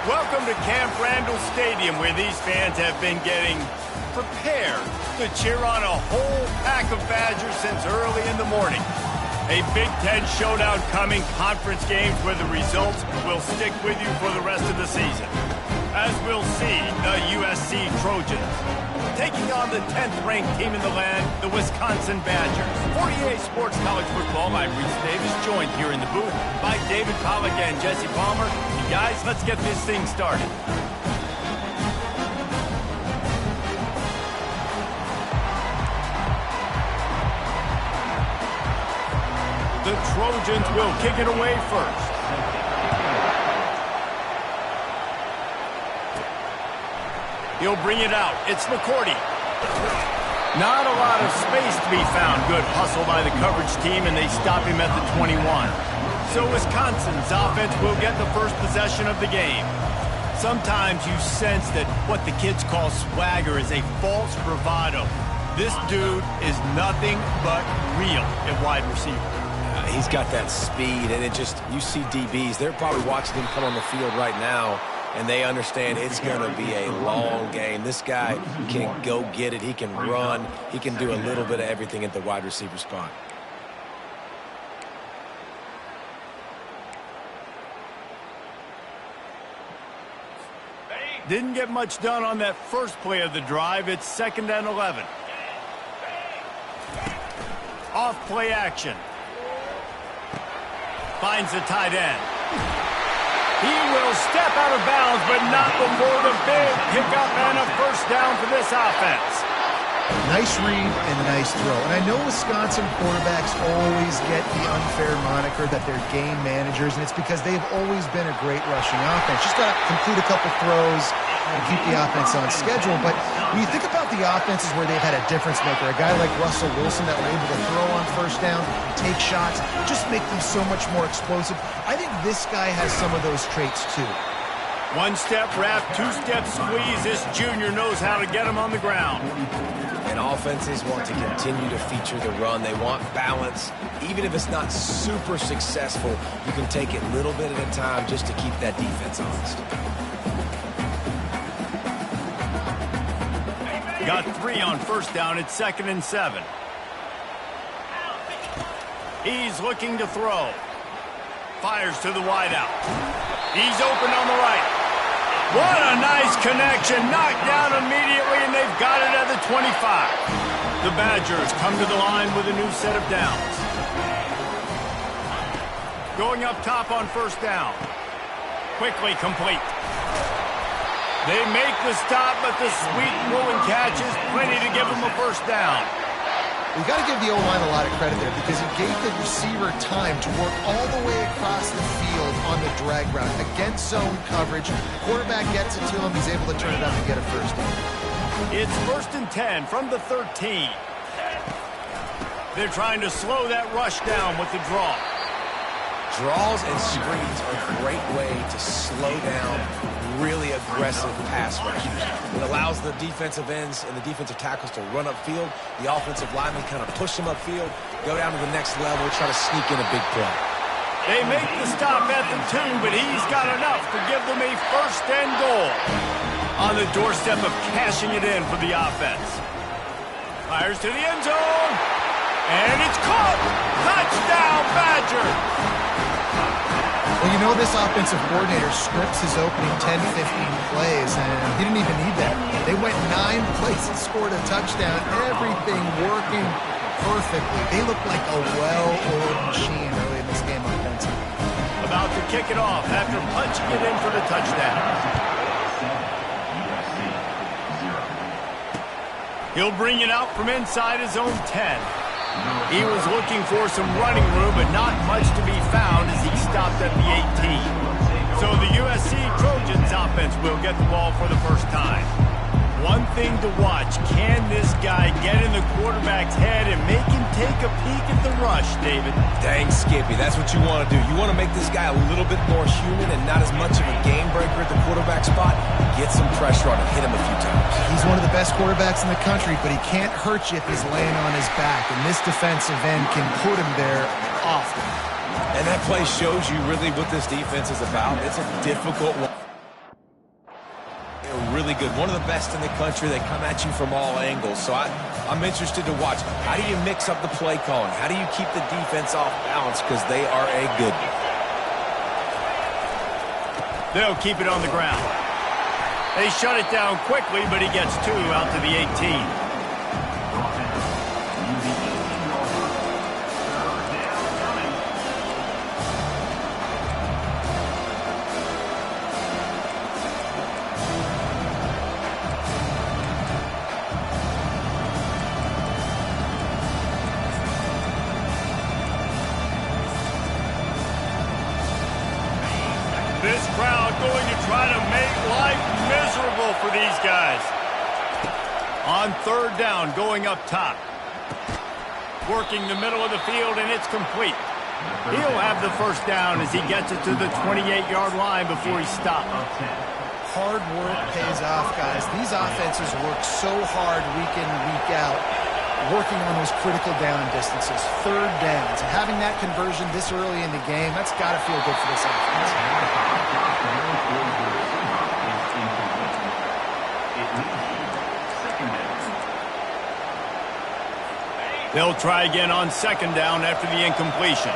Welcome to Camp Randall Stadium, where these fans have been getting prepared to cheer on a whole pack of Badgers since early in the morning. A Big Ten showdown coming, conference games where the results will stick with you for the rest of the season. As we'll see, the USC Trojans taking on the 10th-ranked team in the land, the Wisconsin Badgers. For EA Sports College Football, I'm Reese Davis, joined here in the booth by David Pollack and Jesse Palmer. You guys, let's get this thing started. The Trojans will kick it away first. He'll bring it out. It's McCourty. Not a lot of space to be found. Good hustle by the coverage team, and they stop him at the 21. So Wisconsin's offense will get the first possession of the game. Sometimes you sense that what the kids call swagger is a false bravado. This dude is nothing but real at wide receiver. He's got that speed, and you see DBs, they're probably watching him come on the field right now, and they understand it's going to be a long game. This guy can go get it. He can run. He can do a little bit of everything at the wide receiver spot. Didn't get much done on that first play of the drive. It's 2nd and 11. Off play action. Finds the tight end. He will step out of bounds, but not before the big pickup and a first down for this offense. Nice read and nice throw. And I know Wisconsin quarterbacks always get the unfair moniker that they're game managers, and it's because they've always been a great rushing offense. Just got to complete a couple throws and keep the offense on schedule. But when you think about the offenses where they've had a difference maker, a guy like Russell Wilson that were able to throw on first down, take shots, just make them so much more explosive. I think this guy has some of those traits too. One-step wrap, two-step squeeze. This junior knows how to get him on the ground. And offenses want to continue to feature the run. They want balance. Even if it's not super successful, you can take it a little bit at a time just to keep that defense honest. Got 3 on first down. It's 2nd and 7. He's looking to throw. Fires to the wideout. He's open on the right. What a nice connection. Knocked down immediately, and they've got it at the 25. The Badgers come to the line with a new set of downs. Going up top on first down. Quickly complete. They make the stop, but the sweet rolling catch is plenty to give them a first down. We've got to give the O-line a lot of credit there because he gave the receiver time to work all the way across the field on the drag route against zone coverage. Quarterback gets it to him. He's able to turn it up and get a first down. It's 1st and 10 from the 13. They're trying to slow that rush down with the draw. Draws and screens are a great way to slow down really aggressive pass rushers. It allows the defensive ends and the defensive tackles to run upfield. The offensive linemen kind of push them upfield, go down to the next level, try to sneak in a big play. They make the stop at the 2, but he's got enough to give them a first and goal. On the doorstep of cashing it in for the offense. Fires to the end zone. And it's caught. Touchdown, Badger. Well, you know this offensive coordinator scripts his opening 10, 15 plays, and he didn't even need that. They went 9 plays and scored a touchdown. Everything working perfectly. They look like a well-oiled machine early in this game offensively. About to kick it off after punching it in for the touchdown. He'll bring it out from inside his own 10. He was looking for some running room, but not much to be found as he stopped at the 18. So the USC Trojans offense will get the ball for the first time. One thing to watch, can this guy get in the quarterback's head and make him take a peek at the rush, David? Dang, Skippy, that's what you want to do. You want to make this guy a little bit more human and not as much of a game breaker at the quarterback spot. Get some pressure on him, hit him a few times. He's one of the best quarterbacks in the country, but he can't hurt you if he's laying on his back, and this defensive end can put him there often. And that play shows you really what this defense is about. It's a difficult one. really good. One of the best in the country. They come at you from all angles. So I'm interested to watch. How do you mix up the play calling? How do you keep the defense off balance? Because they are a good one. They'll keep it on the ground. They shut it down quickly, but he gets 2 out to the 18. This crowd going to try to make life miserable for these guys. On 3rd down, going up top. Working the middle of the field, and it's complete. He'll have the first down as he gets it to the 28-yard line before he stopped. Hard work pays off, guys. These offenses work so hard week in and week out, working on those critical down distances, 3rd downs. And having that conversion this early in the game, that's got to feel good for this offense. They'll try again on 2nd down after the incompletion.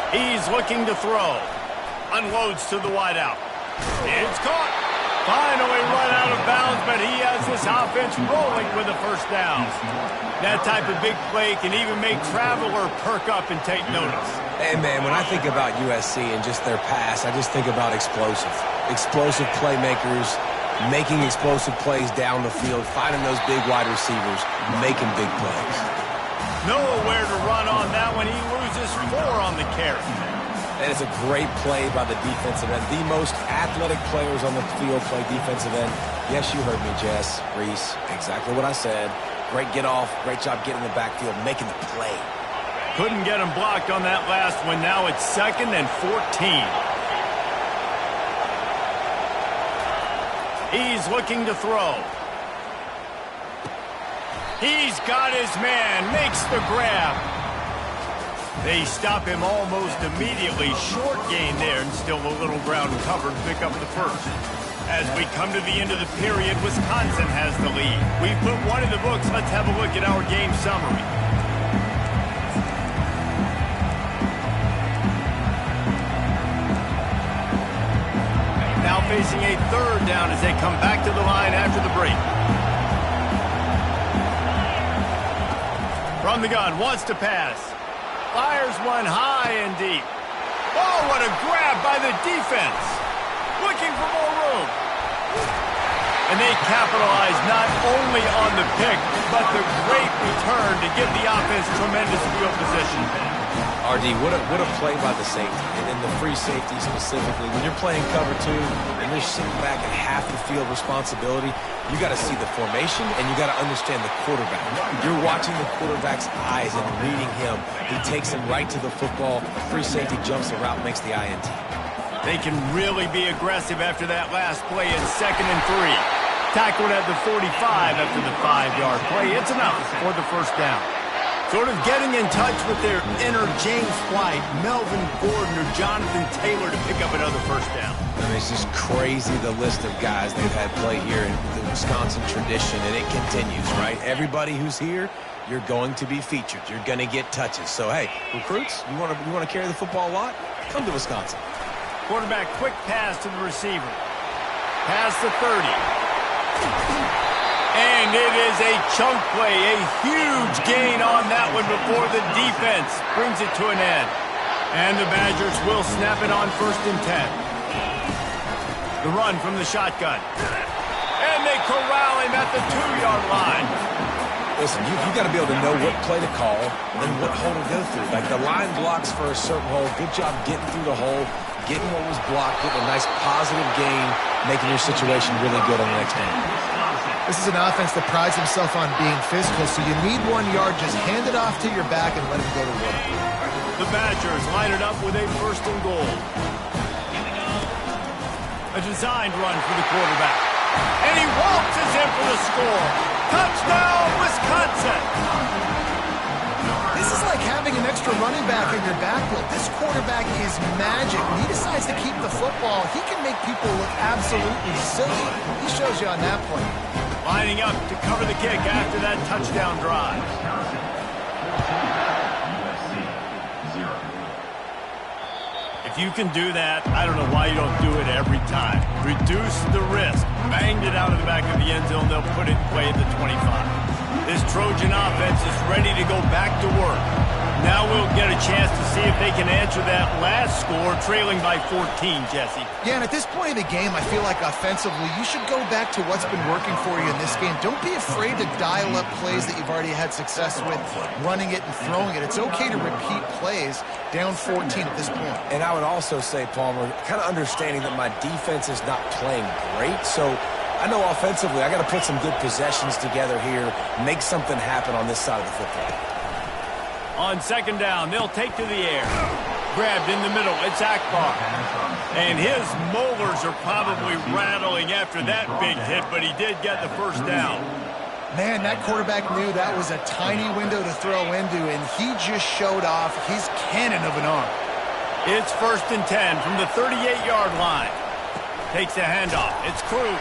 He's looking to throw. Unloads to the wideout. It's caught. Finally run out of bounds, but he has this offense rolling with a first down. That type of big play can even make Traveler perk up and take notice. Hey, man, when I think about USC and just their pass, I just think about explosive. Explosive playmakers, making explosive plays down the field, finding those big wide receivers, making big plays. Nowhere to run on that one. He loses 4 on the carry. That is a great play by the defensive end. The most athletic players on the field play defensive end. Yes, you heard me, Jess, Reese. Exactly what I said. Great get off. Great job getting in the backfield, making the play. Couldn't get him blocked on that last one. Now it's 2nd and 14. He's looking to throw. He's got his man. Makes the grab. They stop him almost immediately. Short gain there, and still a little ground covered to pick up the first. As we come to the end of the period, Wisconsin has the lead. We've put one in the books. Let's have a look at our game summary. Now facing a 3rd down as they come back to the line after the break. From the gun, wants to pass. Fires one high and deep. Oh, what a grab by the defense. Looking for more room. And they capitalize not only on the pick, but the great return to give the offense tremendous field position. RD, what a play by the safety, and the free safety specifically. When you're playing cover 2 and you're sitting back at half the field responsibility, you got to see the formation and you got to understand the quarterback. You're watching the quarterback's eyes and reading him. He takes him right to the football. Free safety jumps the route, makes the INT. They can really be aggressive after that last play. It's 2nd and 3. Tackled at the 45 after the 5-yard play. It's enough for the first down. Sort of getting in touch with their inner James White, Melvin Gordon, or Jonathan Taylor to pick up another first down. I mean, it's just crazy the list of guys they've had play here in the Wisconsin tradition, and it continues, right? Everybody who's here, you're going to be featured. You're going to get touches. So, hey, recruits, you want to carry the football a lot? Come to Wisconsin. Quarterback, quick pass to the receiver. Pass the 30. And it is a chunk play, a huge gain on that one before the defense brings it to an end. And the Badgers will snap it on 1st and 10. The run from the shotgun. And they corral him at the 2-yard line. Listen, you got to be able to know what play to call and what hole to go through. Like the line blocks for a certain hole. Good job getting through the hole, getting what was blocked, getting a nice positive gain, making your situation really good on the next one. This is an offense that prides himself on being physical, so you need 1 yard, just hand it off to your back and let him go to work. The Badgers line it up with a 1st and goal. A designed run for the quarterback. And he waltzes in for the score. Touchdown, Wisconsin! This is like having an extra running back in your backfield. This quarterback is magic. When he decides to keep the football, he can make people look absolutely silly. He shows you on that play. Lining up to cover the kick after that touchdown drive. If you can do that, I don't know why you don't do it every time. Reduce the risk. Banged it out of the back of the end zone. They'll put it in play at the 25. This Trojan offense is ready to go back to work. Now we'll get a chance to see if they can answer that last score, trailing by 14, Jesse. Yeah, and at this point of the game, I feel like offensively, you should go back to what's been working for you in this game. Don't be afraid to dial up plays that you've already had success with, running it and throwing it. It's okay to repeat plays down 14 at this point. And I would also say, Palmer, kind of understanding that my defense is not playing great, so I know offensively I got to put some good possessions together here, make something happen on this side of the football. On second down, they'll take to the air. Grabbed in the middle, it's Akbar. And his molars are probably rattling after that big hit, but he did get the first down. Man, that quarterback knew that was a tiny window to throw into, and he just showed off his cannon of an arm. It's 1st and 10 from the 38-yard line. Takes a handoff. It's Cruz.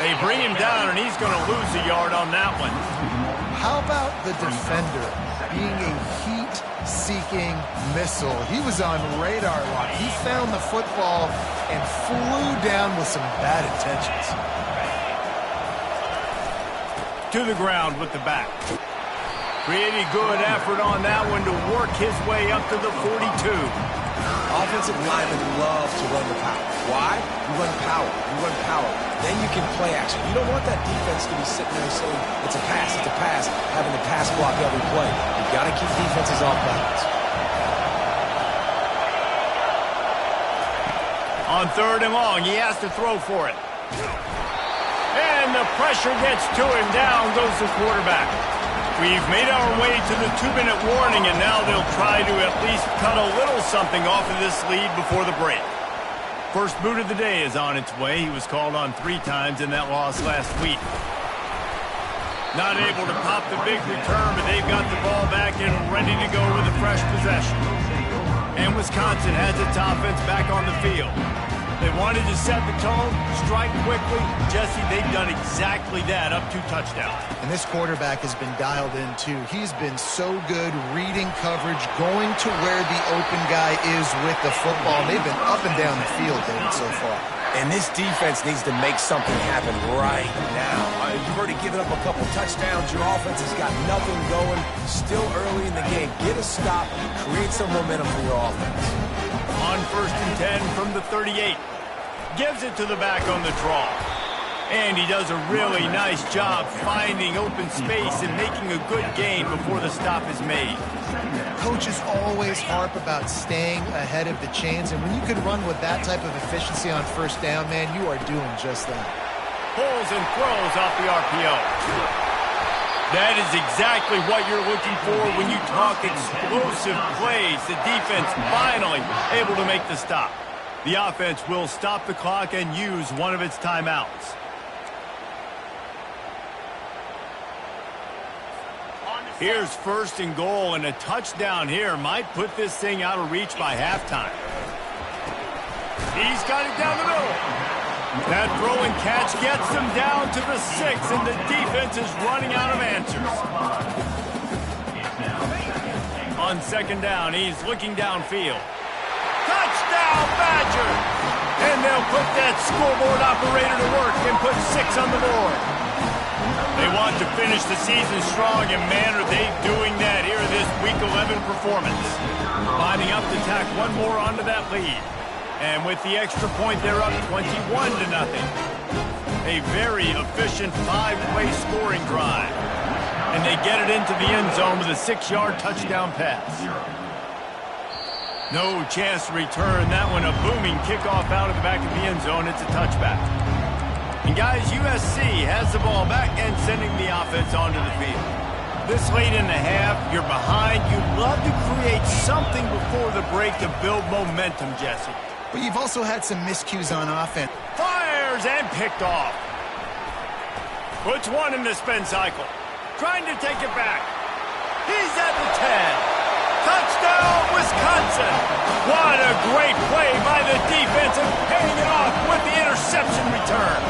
They bring him down, and he's going to lose a yard on that one. How about the defender being a heat-seeking missile? He was on radar lock. He found the football and flew down with some bad intentions. To the ground with the back. Pretty good effort on that one to work his way up to the 42. Offensive linemen love to run the power. Why? You run power. You run power. Then you can play action. You don't want that defense to be sitting there saying, it's a pass, having to pass block every play. You've got to keep defenses off balance. On 3rd and long, he has to throw for it. And the pressure gets to him. Down goes the quarterback. We've made our way to the 2-minute warning, and now they'll try to at least cut a little something off of this lead before the break. First boot of the day is on its way. He was called on 3 times in that loss last week. Not able to pop the big return, but they've got the ball back and ready to go with a fresh possession. And Wisconsin has its offense back on the field. They wanted to set the tone, strike quickly. Jesse, they've done exactly that, up 2 touchdowns. And this quarterback has been dialed in, too. He's been so good reading coverage, going to where the open guy is with the football. They've been up and down the field, David, so far. And this defense needs to make something happen right now. You've already given up a couple touchdowns. Your offense has got nothing going. Still early in the game. Get a stop. Create some momentum for your offense. On 1st and 10 from the 38. Gives it to the back on the draw. And he does a really nice job finding open space and making a good gain before the stop is made. Coaches always harp about staying ahead of the chains, and when you can run with that type of efficiency on 1st down, man, you are doing just that. Pulls and throws off the RPO. That is exactly what you're looking for when you talk explosive plays. The defense finally able to make the stop. The offense will stop the clock and use one of its timeouts. Here's 1st and goal, and a touchdown here might put this thing out of reach by halftime. He's got it down the middle. That throw and catch gets them down to the 6, and the defense is running out of answers. On 2nd down, he's looking downfield. Touchdown, Badger! And they'll put that scoreboard operator to work and put 6 on the board. They want to finish the season strong, and man, are they doing that here in this Week 11 performance. Lining up to tack one more onto that lead. And with the extra point, they're up 21-0. A very efficient 5-play scoring drive. And they get it into the end zone with a 6-yard touchdown pass. No chance to return that one. A booming kickoff out of the back of the end zone. It's a touchback. And guys, USC has the ball back and sending the offense onto the field. This late in the half, you're behind. You'd love to create something before the break to build momentum, Jesse. But you've also had some miscues on offense. Fires and picked off. Puts one in the spin cycle. Trying to take it back. He's at the 10. Touchdown, Wisconsin. What a great play by the defense and paying it off with the interception return.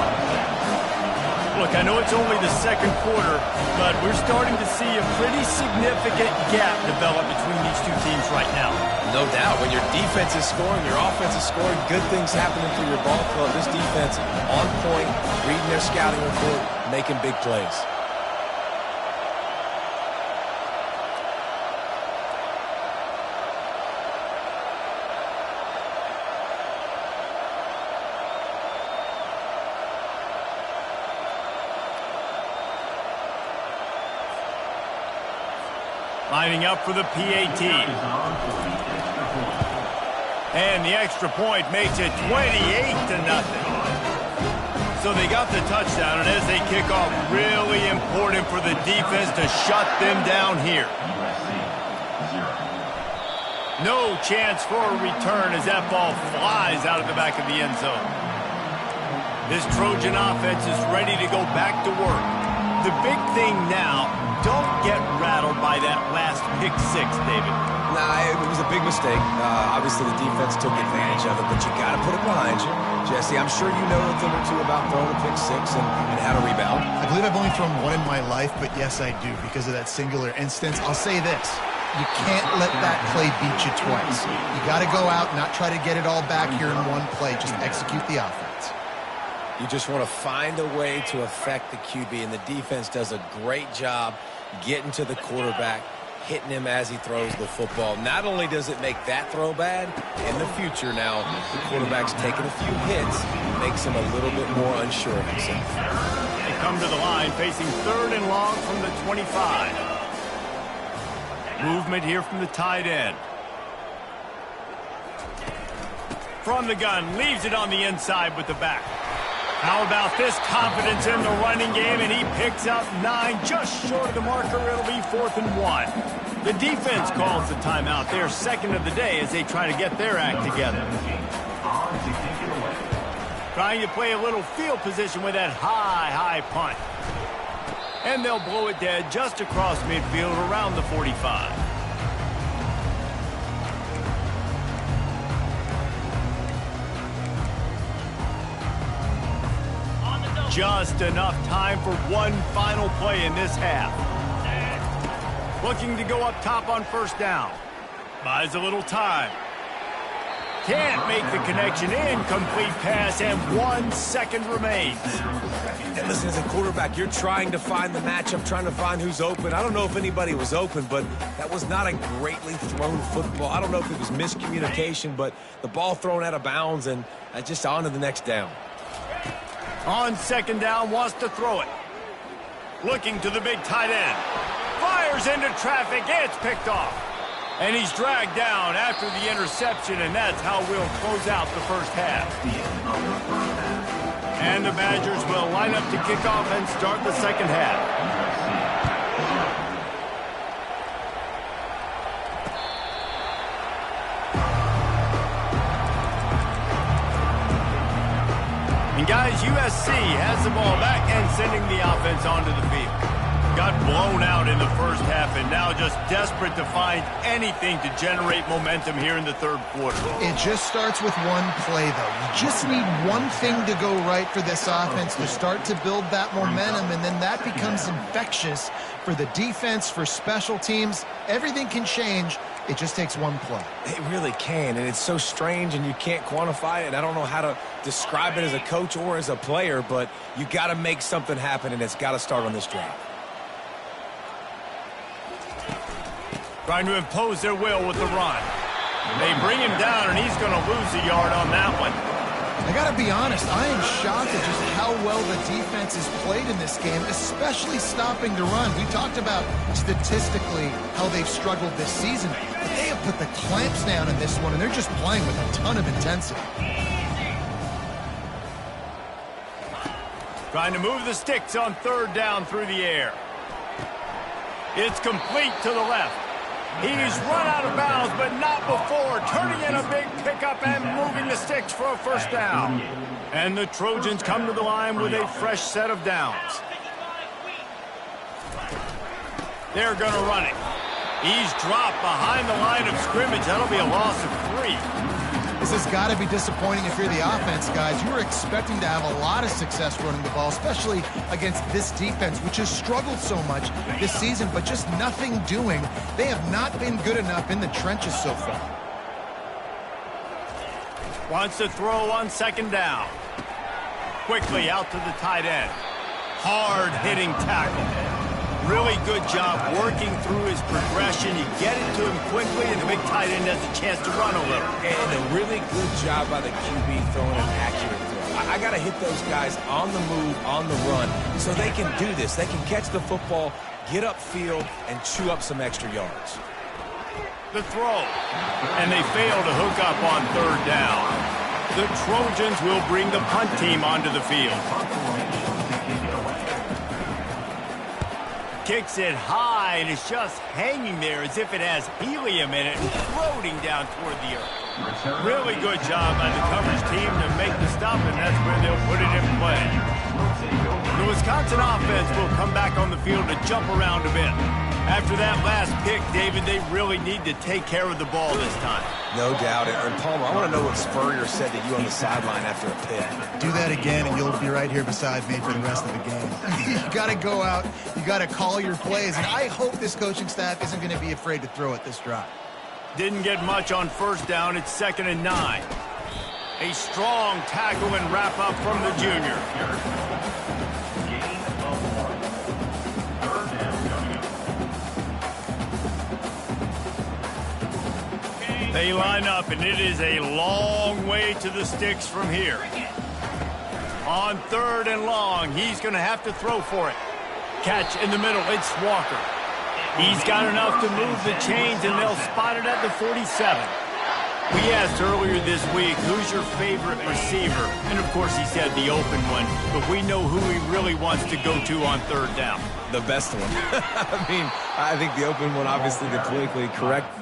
Look, I know it's only the second quarter, but we're starting to see a pretty significant gap develop between these two teams right now. No doubt. When your defense is scoring, your offense is scoring, good things happening for your ball club. This defense on point, reading their scouting report, making big plays. Lining up for the PAT. And the extra point makes it 28-0. So they got the touchdown, and as they kick off, really important for the defense to shut them down here. No chance for a return as that ball flies out of the back of the end zone. This Trojan offense is ready to go back to work. The big thing now, don't get rattled by that last pick six, David. Nah, it was a big mistake. Obviously, the defense took advantage of it, but you got to put it behind you. Jesse, I'm sure you know a thing or two about throwing a pick six and how to rebound. I believe I've only thrown one in my life, but yes, I do because of that singular instance. I'll say this. You can't let that play beat you twice. You got to go out and not try to get it all back here in one play. Just execute the offense. You just want to find a way to affect the QB, and the defense does a great job getting to the quarterback, hitting him as he throws the football. Not only does it make that throw bad, in the future now, the quarterback's taking a few hits, makes him a little bit more unsure of himself. They come to the line facing 3rd and long from the 25. Movement here from the tight end. From the gun, leaves it on the inside with the back. How about this confidence in the running game, and he picks up 9, just short of the marker. It'll be 4th and 1. The defense calls the timeout. They're second of the day as they try to get their act together. Trying to play a little field position with that high punt. And they'll blow it dead just across midfield around the 45. Just enough time for one final play in this half. Looking to go up top on 1st down. Buys a little time. Can't make the connection. Incomplete pass, and 1 second remains. And listen, as a quarterback, you're trying to find the matchup, trying to find who's open. I don't know if anybody was open, but that was not a greatly thrown football. I don't know if it was miscommunication, but the ball thrown out of bounds, and just on to the next down. On 2nd down, wants to throw it. Looking to the big tight end. Fires into traffic. It's picked off. And he's dragged down after the interception, and that's how we'll close out the first half. And the Badgers will line up to kick off and start the second half. And guys, USC has the ball back and sending the offense onto the field. Got blown out in the first half and now just desperate to find anything to generate momentum here in the 3rd quarter. It just starts with one play, though. You just need one thing to go right for this offense to start to build that momentum, and then that becomes infectious for the defense, for special teams. Everything can change. It just takes one play. It really can, and it's so strange, and you can't quantify it. I don't know how to describe it as a coach or as a player, but you got to make something happen, and it's got to start on this drive. Trying to impose their will with the run. They bring him down, and he's going to lose a yard on that one. I got to be honest, I am shocked at just how well the defense has played in this game, especially stopping the run. We talked about statistically how they've struggled this season, but they have put the clamps down in this one, and they're just playing with a ton of intensity. Trying to move the sticks on 3rd down through the air. It's complete to the left. He's run out of bounds, but not before. Turning in a big pickup and moving the sticks for a 1st down. And the Trojans come to the line with a fresh set of downs. They're going to run it. He's dropped behind the line of scrimmage. That'll be a loss of 3. This has got to be disappointing if you're the offense, guys. You were expecting to have a lot of success running the ball, especially against this defense, which has struggled so much this season, but just nothing doing. They have not been good enough in the trenches so far. Wants to throw on 2nd down. Quickly out to the tight end. Hard-hitting tackle. Really good job working through his progression. You get it to him quickly, and the big tight end has a chance to run a little. And a really good job by the QB throwing an accurate throw. I got to hit those guys on the move, on the run, so they can do this. They can catch the football, get upfield, and chew up some extra yards. The throw. And they fail to hook up on 3rd down. The Trojans will bring the punt team onto the field. Kicks it high, and it's just hanging there as if it has helium in it and floating down toward the earth. Really good job by the coverage team to make the stop, and that's where they'll put it in play. The Wisconsin offense will come back on the field to jump around a bit. After that last pick, David, they really need to take care of the ball this time. No doubt. And Palmer, I want to know what Spurrier said to you on the sideline after a pick. Do that again, and you'll be right here beside me for the rest of the game. You got to go out. You got to call your plays, and I hope this coaching staff isn't going to be afraid to throw at this drive. Didn't get much on 1st down. It's 2nd and 9. A strong tackle and wrap up from the junior. They line up, and it is a long way to the sticks from here. On 3rd and long, he's going to have to throw for it. Catch in the middle, it's Walker. He's got enough to move the chains, and they'll spot it at the 47. We asked earlier this week, who's your favorite receiver? And, of course, he said the open one, but we know who he really wants to go to on 3rd down. The best one. I think the open one, obviously the politically correct.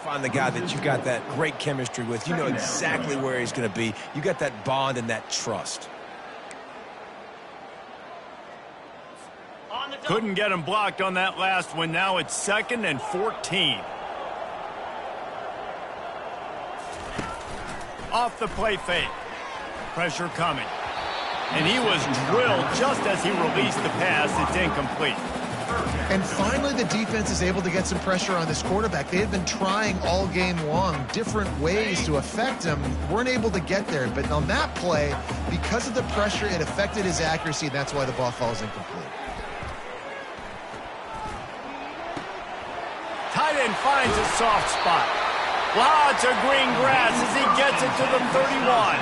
Find the guy that you got that great chemistry with. You know exactly where he's going to be. You got that bond and that trust. Couldn't get him blocked on that last one. Now it's 2nd and 14. Off the play fake. Pressure coming. And he was drilled just as he released the pass. It's incomplete. And finally, the defense is able to get some pressure on this quarterback. They had been trying all game long different ways to affect him. Weren't able to get there. But on that play, because of the pressure, it affected his accuracy. That's why the ball falls incomplete. Tight end finds a soft spot. Lots of green grass as he gets it to the 31.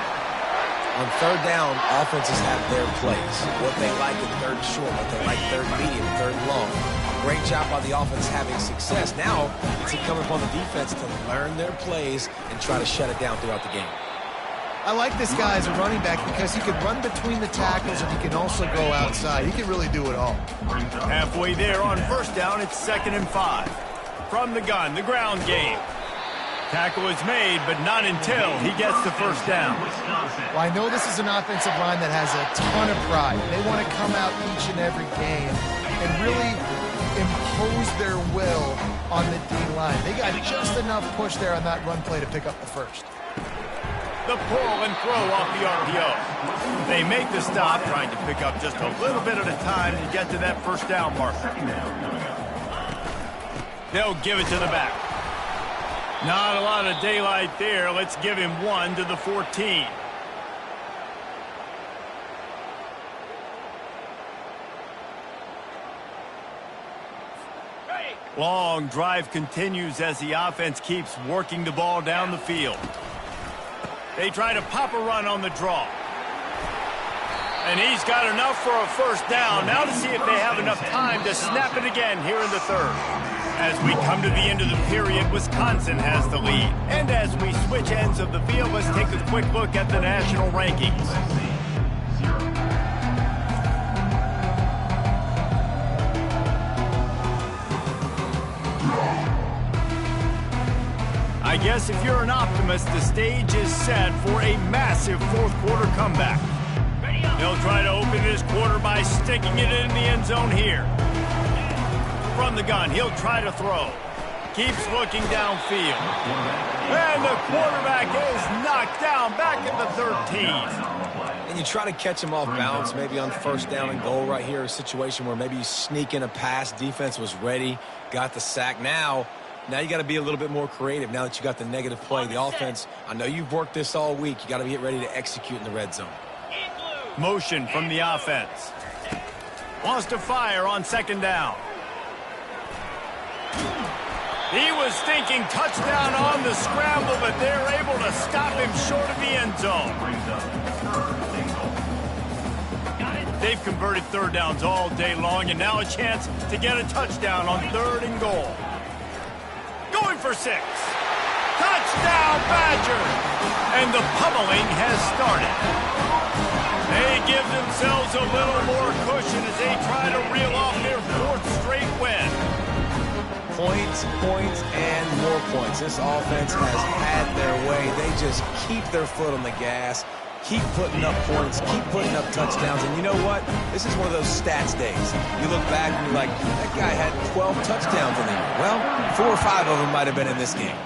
On 3rd down, offenses have their plays. What they like in 3rd short, what they like 3rd medium, 3rd long. Great job by the offense having success. Now, it's incumbent upon the defense to learn their plays and try to shut it down throughout the game. I like this guy as a running back because he can run between the tackles and he can also go outside. He can really do it all. Halfway there on 1st down, it's 2nd and 5. From the gun, the ground game. Tackle is made, but not until he gets the 1st down. Well, I know this is an offensive line that has a ton of pride. They want to come out each and every game and really impose their will on the D-line. They got just enough push there on that run play to pick up the 1st. The pull and throw off the RPO. They make the stop, trying to pick up just a little bit at a time to get to that 1st down marker. They'll give it to the back. Not a lot of daylight there. Let's give him 1 to the 14. Long drive continues as the offense keeps working the ball down the field. They try to pop a run on the draw. And he's got enough for a 1st down. Now to see if they have enough time to snap it again here in the 3rd. As we come to the end of the period, Wisconsin has the lead. And as we switch ends of the field, let's take a quick look at the national rankings. I guess if you're an optimist, the stage is set for a massive fourth-quarter comeback. He'll try to open his quarter by sticking it in the end zone here. From the gun, he'll try to throw. Keeps looking downfield. And the quarterback is knocked down back at the 13. And you try to catch him off balance, maybe on first down and goal right here, a situation where maybe you sneak in a pass, defense was ready, got the sack. Now you got to be a little bit more creative now that you got the negative play. The offense, I know you've worked this all week. You got to get ready to execute in the red zone. Motion from the offense. Wants to fire on second down. He was thinking touchdown on the scramble, but they're able to stop him short of the end zone. They've converted third downs all day long, and now a chance to get a touchdown on third and goal. Going for 6. Touchdown, Badgers! And the pummeling has started. They give themselves a little more cushion as they try to reel off their 4th straight win. Points, and more points. This offense has had their way. They just keep their foot on the gas, keep putting up points, keep putting up touchdowns. And you know what? This is one of those stats days. You look back and you're like, that guy had 12 touchdowns in the year. Well, 4 or 5 of them might have been in this game.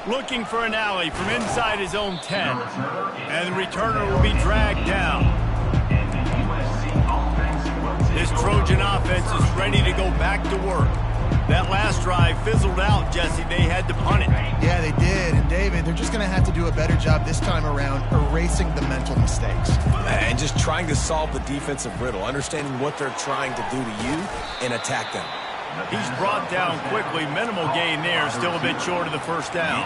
Looking for an alley from inside his own 10. And the returner will be dragged down. This Trojan offense is ready to go back to work. That last drive fizzled out, Jesse. They had to punt it. Yeah, they did. And, David, they're just going to have to do a better job this time around erasing the mental mistakes. And just trying to solve the defensive riddle, understanding what they're trying to do to you and attack them. He's brought down quickly. Minimal gain there. Still a bit short of the first down.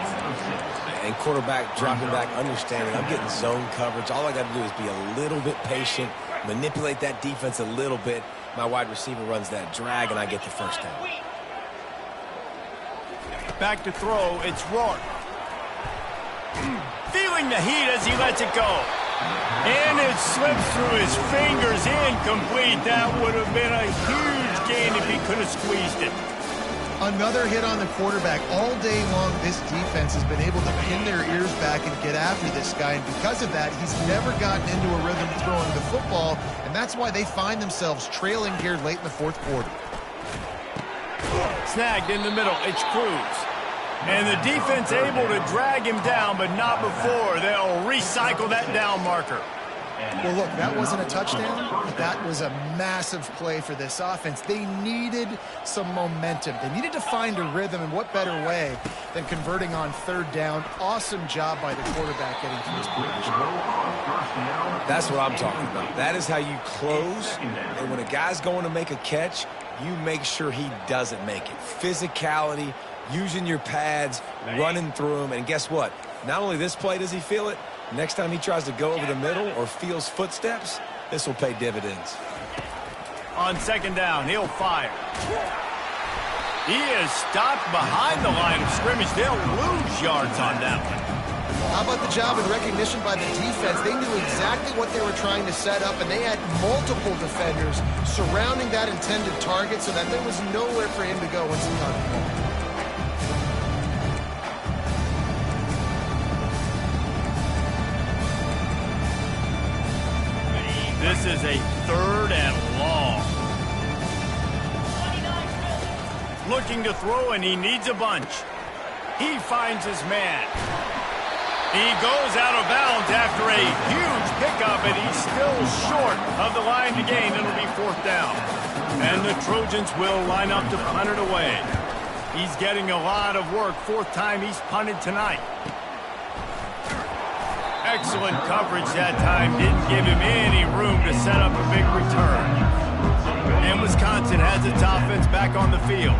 And quarterback dropping back, understanding I'm getting zone coverage. All I got to do is be a little bit patient, manipulate that defense a little bit. My wide receiver runs that drag, and I get the first down. Back to throw. It's Rourke. Feeling the heat as he lets it go. And it slips through his fingers. Incomplete. That would have been a huge gain if he could have squeezed it. Another hit on the quarterback. All day long, this defense has been able to pin their ears back and get after this guy. And because of that, he's never gotten into a rhythm throwing the football. And that's why they find themselves trailing here late in the 4th quarter. Snagged in the middle. It's Cruz. And the defense able to drag him down, but not before. They'll recycle that down marker. Well, look, that wasn't a touchdown, but that was a massive play for this offense. They needed some momentum. They needed to find a rhythm, and what better way than converting on third down. Awesome job by the quarterback getting to this position. That's what I'm talking about. That is how you close, and when a guy's going to make a catch, you make sure he doesn't make it. Physicality, using your pads, running through them, and guess what? Not only this play does he feel it, next time he tries to go over the middle or feels footsteps, this will pay dividends. On second down, he'll fire. He is stopped behind the line of scrimmage. They'll lose yards on that one. How about the job and recognition by the defense? They knew exactly what they were trying to set up, and they had multiple defenders surrounding that intended target so that there was nowhere for him to go once he got the ball. This is a 3rd and long. Looking to throw, and he needs a bunch. He finds his man. He goes out of bounds after a huge pickup, and he's still short of the line to gain. It'll be 4th down. And the Trojans will line up to punt it away. He's getting a lot of work. 4th time he's punted tonight. Excellent coverage that time. Didn't give him any room to set up a big return. And Wisconsin has its offense back on the field.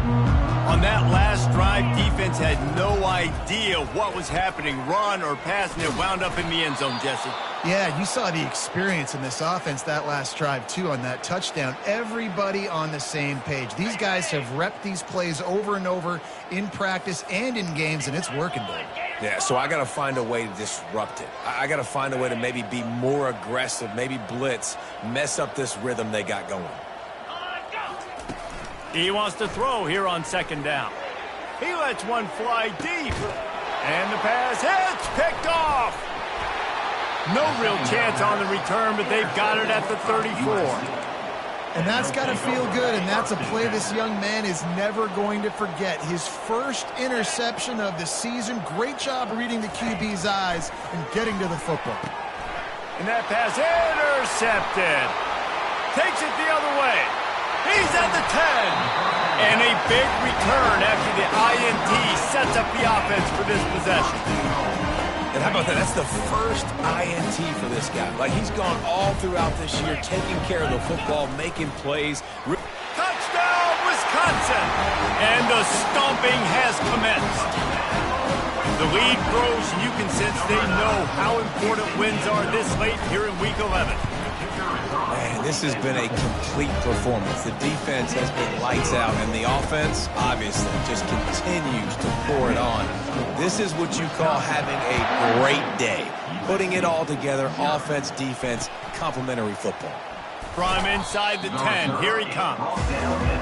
On that last drive, defense had no idea what was happening, run or pass, and it wound up in the end zone, Jesse. Yeah, you saw the experience in this offense that last drive, too, on that touchdown. Everybody on the same page. These guys have repped these plays over and over in practice and in games, and it's working, Dave. Yeah, so I got to find a way to disrupt it. I got to find a way to maybe be more aggressive, maybe blitz, mess up this rhythm they got going. He wants to throw here on second down. He lets one fly deep. And the pass hits, picked off. No real chance on the return, but they've got it at the 34. And that's got to feel good, and that's a play this young man is never going to forget. His first interception of the season. Great job reading the QB's eyes and getting to the football. And that pass intercepted. Takes it the other way. He's at the 10. And a big return after the INT sets up the offense for this possession. And how about that? That's the first INT for this guy. Like, he's gone all throughout this year, taking care of the football, making plays. Touchdown, Wisconsin! And the stomping has commenced. The lead grows, and you can sense they know how important wins are this late here in Week 11. Man, this has been a complete performance. The defense has been lights out, and the offense, obviously, just continues to pour it on. This is what you call having a great day. Putting it all together, offense, defense, complementary football. From inside the 10, here he comes.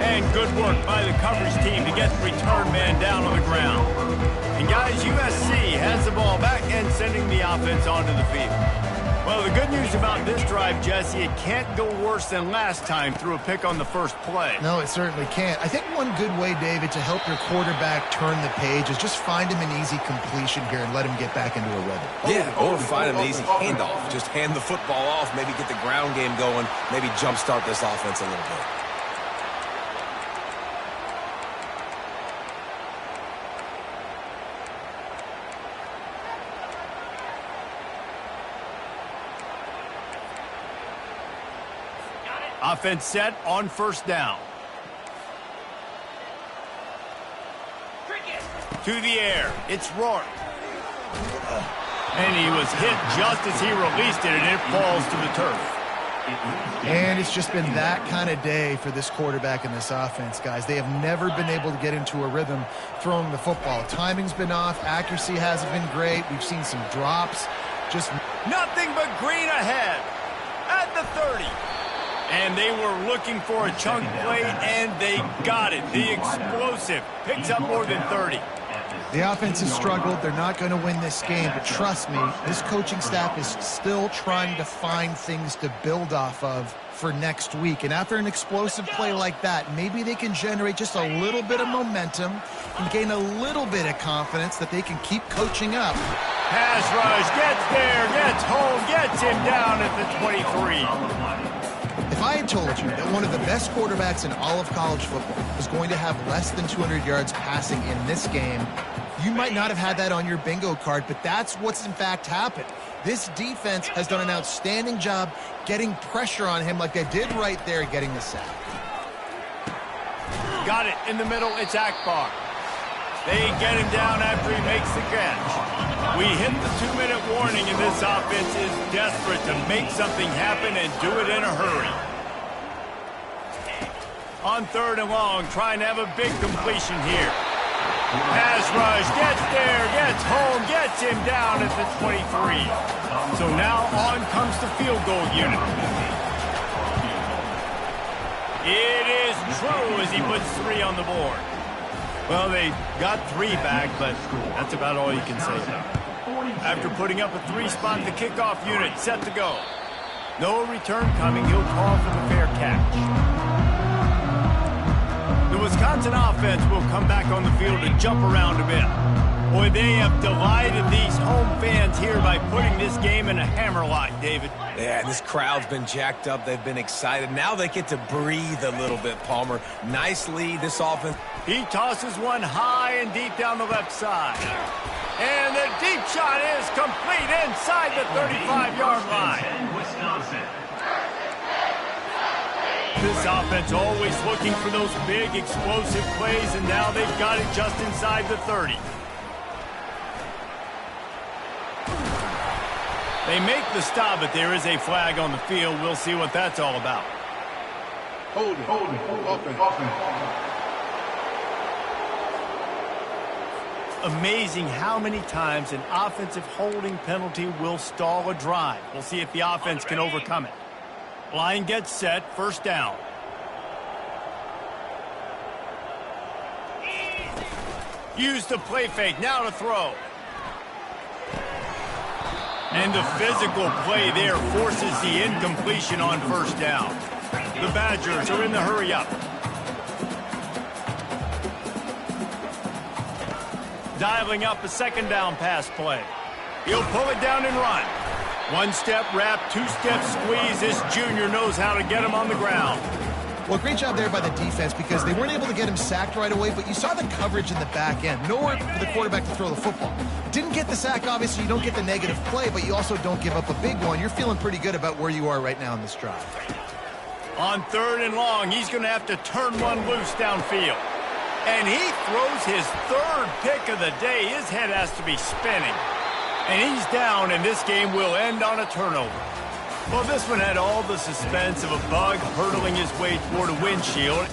And good work by the coverage team to get the return man down on the ground. And guys, USC has the ball back and sending the offense onto the field. Well, the good news about this drive, Jesse, it can't go worse than last time through a pick on the first play. No, it certainly can't. I think one good way, David, to help your quarterback turn the page is just find him an easy completion here and let him get back into a rhythm. Yeah, or find him an easy handoff. Just hand the football off, maybe get the ground game going, maybe jumpstart this offense a little bit. Offense set on first down. To the air, it's Rourke. And he was hit just as he released it, and it falls to the turf. And it's just been that kind of day for this quarterback and this offense, guys. They have never been able to get into a rhythm throwing the football. Timing's been off. Accuracy hasn't been great. We've seen some drops. Just nothing but green ahead at the 30. And they were looking for a chunk play, and they got it. The explosive picks up more than 30. The offense has struggled. They're not going to win this game, but trust me, this coaching staff is still trying to find things to build off of for next week. And after an explosive play like that, maybe they can generate just a little bit of momentum and gain a little bit of confidence that they can keep coaching up. Pass rush, gets there, gets home, gets him down at the 23. If I had told you that one of the best quarterbacks in all of college football was going to have less than 200 yards passing in this game, you might not have had that on your bingo card, but that's what's in fact happened. This defense has done an outstanding job getting pressure on him like they did right there, getting the sack. Got it in the middle, it's Akbar. They get him down after he makes the catch. We hit the 2-minute warning, and this offense is desperate to make something happen and do it in a hurry. On third and long, trying to have a big completion here. Pass rush, gets there, gets home, gets him down at the 23. So now on comes the field goal unit. It is true as he puts 3 on the board. Well, they got 3 back, but that's about all you can say about it. After putting up a 3-spot, the kickoff unit set to go. No return coming. He'll call for the fair catch. The Wisconsin offense will come back on the field to jump around a bit. Boy, they have delighted these home fans here by putting this game in a hammerlock, David. Yeah, this crowd's been jacked up. They've been excited. Now they get to breathe a little bit, Palmer. Nice lead, this offense. He tosses one high and deep down the left side. And the deep shot is complete inside the 35-yard line. This offense always looking for those big explosive plays, and now they've got it just inside the 30. They make the stop, but there is a flag on the field. We'll see what that's all about. Hold it, open. Amazing how many times an offensive holding penalty will stall a drive. We'll see if the offense can overcome it. Line gets set, first down. Use the play fake, now to throw. And the physical play there forces the incompletion on first down. The Badgers are in the hurry up. Dialing up a second down pass play. He'll pull it down and run. One-step wrap, two-step squeeze. This junior knows how to get him on the ground. Well, great job there by the defense because they weren't able to get him sacked right away, but you saw the coverage in the back end. Nowhere for the quarterback to throw the football. Didn't get the sack, obviously. You don't get the negative play, but you also don't give up a big one. You're feeling pretty good about where you are right now in this drive. On 3rd and long, he's going to have to turn one loose downfield. And he throws his 3rd pick of the day. His head has to be spinning. And he's down, and this game will end on a turnover. Well, this one had all the suspense of a bug hurtling his way toward a windshield.